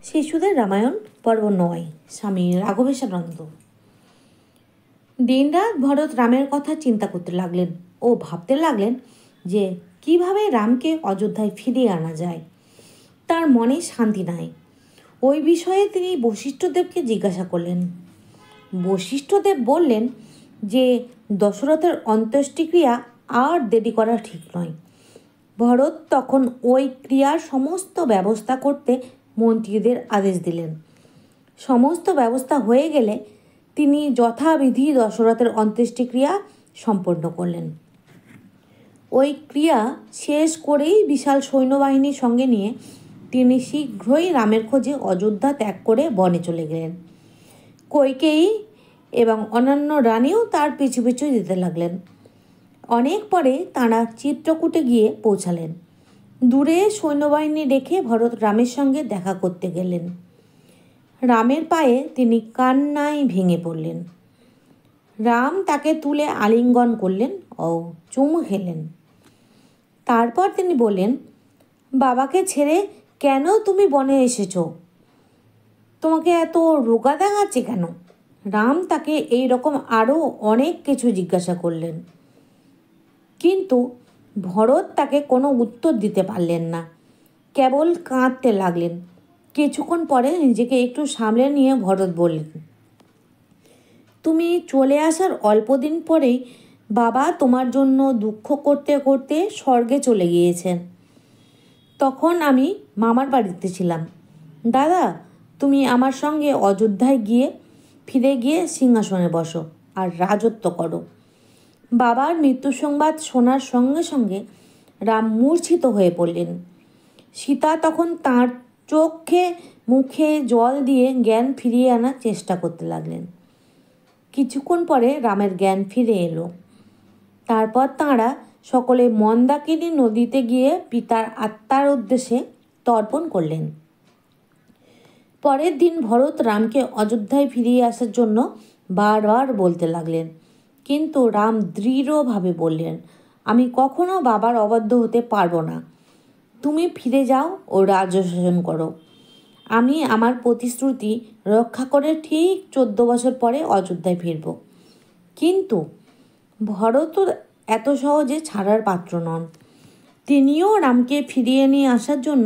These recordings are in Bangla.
শিশুদের রামায়ণ পর্ব ৯। স্বামী রাঘবেশানন্দ। দিনরাত ভরত রামের কথা চিন্তা করতে লাগলেন ও ভাবতে লাগলেন যে কিভাবে রামকে অযোধ্যায় ফিরিয়ে আনা যায়। তার মনে শান্তি নাই। ওই বিষয়ে তিনি বশিষ্ঠদেবকে জিজ্ঞাসা করলেন। বশিষ্ঠদেব বললেন যে দশরথের অন্ত্যেষ্টিক্রিয়া আর দেরি করা ঠিক নয়। ভরত তখন ওই ক্রিয়ার সমস্ত ব্যবস্থা করতে মন্ত্রীদের আদেশ দিলেন। সমস্ত ব্যবস্থা হয়ে গেলে তিনি যথাবিধি দশরথের অন্ত্যেষ্টিক্রিয়া সম্পন্ন করলেন। ওই ক্রিয়া শেষ করেই বিশাল সৈন্যবাহিনীর সঙ্গে নিয়ে তিনি শীঘ্রই রামের খোঁজে অযোধ্যা ত্যাগ করে বনে চলে গেলেন। কইকেয়ী এবং অন্যান্য রানীও তার পিছু পিছু যেতে লাগলেন। অনেক পরে তাঁরা চিত্রকূটে গিয়ে পৌঁছালেন। দূরে সৈন্যবাহিনী রেখে ভরত রামের সঙ্গে দেখা করতে গেলেন। রামের পায়ে তিনি কান্নায় ভেঙে পড়লেন। রাম তাকে তুলে আলিঙ্গন করলেন ও চুমু খেলেন। তারপর তিনি বললেন, বাবাকে ছেড়ে কেন তুমি বনে এসেছো? তোমাকে এত রোগা দেখাচ্ছে কেন? রাম তাকে এই রকম আরও অনেক কিছু জিজ্ঞাসা করলেন, কিন্তু ভরত তাকে কোনো উত্তর দিতে পারলেন না। কেবল কাঁদতে লাগলেন। কিছুক্ষণ পরে নিজেকে একটু সামলে নিয়ে ভরত বললেন, তুমি চলে আসার অল্প দিন পরেই বাবা তোমার জন্য দুঃখ করতে করতে স্বর্গে চলে গিয়েছেন। তখন আমি মামার বাড়িতে ছিলাম। দাদা, তুমি আমার সঙ্গে অযোধ্যায় ফিরে গিয়ে সিংহাসনে বসো আর রাজত্ব করো। বাবার মৃত্যু সংবাদ শোনার সঙ্গে সঙ্গে রাম মূর্ছিত হয়ে পড়লেন। সীতা তখন তাঁর চোখে মুখে জল দিয়ে জ্ঞান ফিরিয়ে আনার চেষ্টা করতে লাগলেন। কিছুক্ষণ পরে রামের জ্ঞান ফিরে এলো। তারপর তাঁরা সকলে মন্দাকিনী নদীতে গিয়ে পিতার আত্মার উদ্দেশ্যে তর্পণ করলেন। পরের দিন ভরত রামকে অযোধ্যায় ফিরিয়ে আসার জন্য বারবার বলতে লাগলেন, কিন্তু রাম দৃঢ়ভাবে বললেন, আমি কখনো বাবার অবাধ্য হতে পারবো না। তুমি ফিরে যাও ও রাজ্য শাসন করো। আমি আমার প্রতিশ্রুতি রক্ষা করে ঠিক 14 বছর পরে অযোধ্যায় ফিরব। কিন্তু ভরত এত সহজে ছাড়ার পাত্র নন। তিনিও রামকে ফিরিয়ে নিয়ে আসার জন্য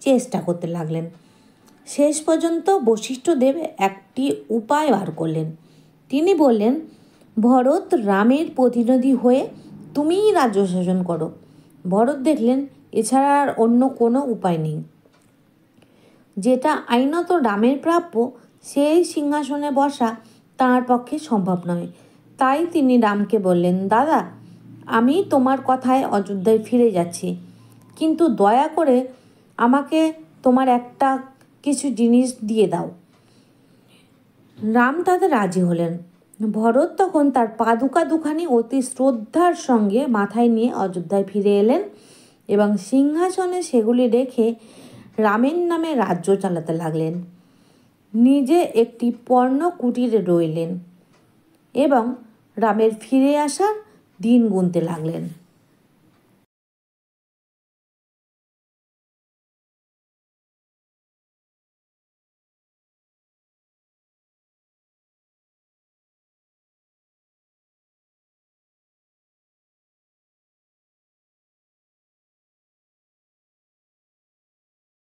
চেষ্টা করতে লাগলেন। শেষ পর্যন্ত বশিষ্ঠদেব একটি উপায় বার করলেন। তিনি বললেন, ভরত রামের প্রতিনিধি হয়ে তুমিই রাজ্য শাসন করো। ভরত দেখলেন এছাড়া আর অন্য কোনো উপায় নেই। যেটা আইনত রামের প্রাপ্য সেই সিংহাসনে বসা তাঁর পক্ষে সম্ভব নয়। তাই তিনি রামকে বললেন, দাদা, আমি তোমার কথায় অযোধ্যায় ফিরে যাচ্ছি, কিন্তু দয়া করে আমাকে তোমার কিছু জিনিস দিয়ে দাও। রাম তাতে রাজি হলেন। ভরত তখন তার পাদুকা দুখানি অতি শ্রদ্ধার সঙ্গে মাথায় নিয়ে অযোধ্যায় ফিরে এলেন এবং সিংহাসনে সেগুলি রেখে রামের নামে রাজ্য চালাতে লাগলেন। নিজে একটি পর্ণ কুটিরে রইলেন এবং রামের ফিরে আসার দিন গুনতে লাগলেন।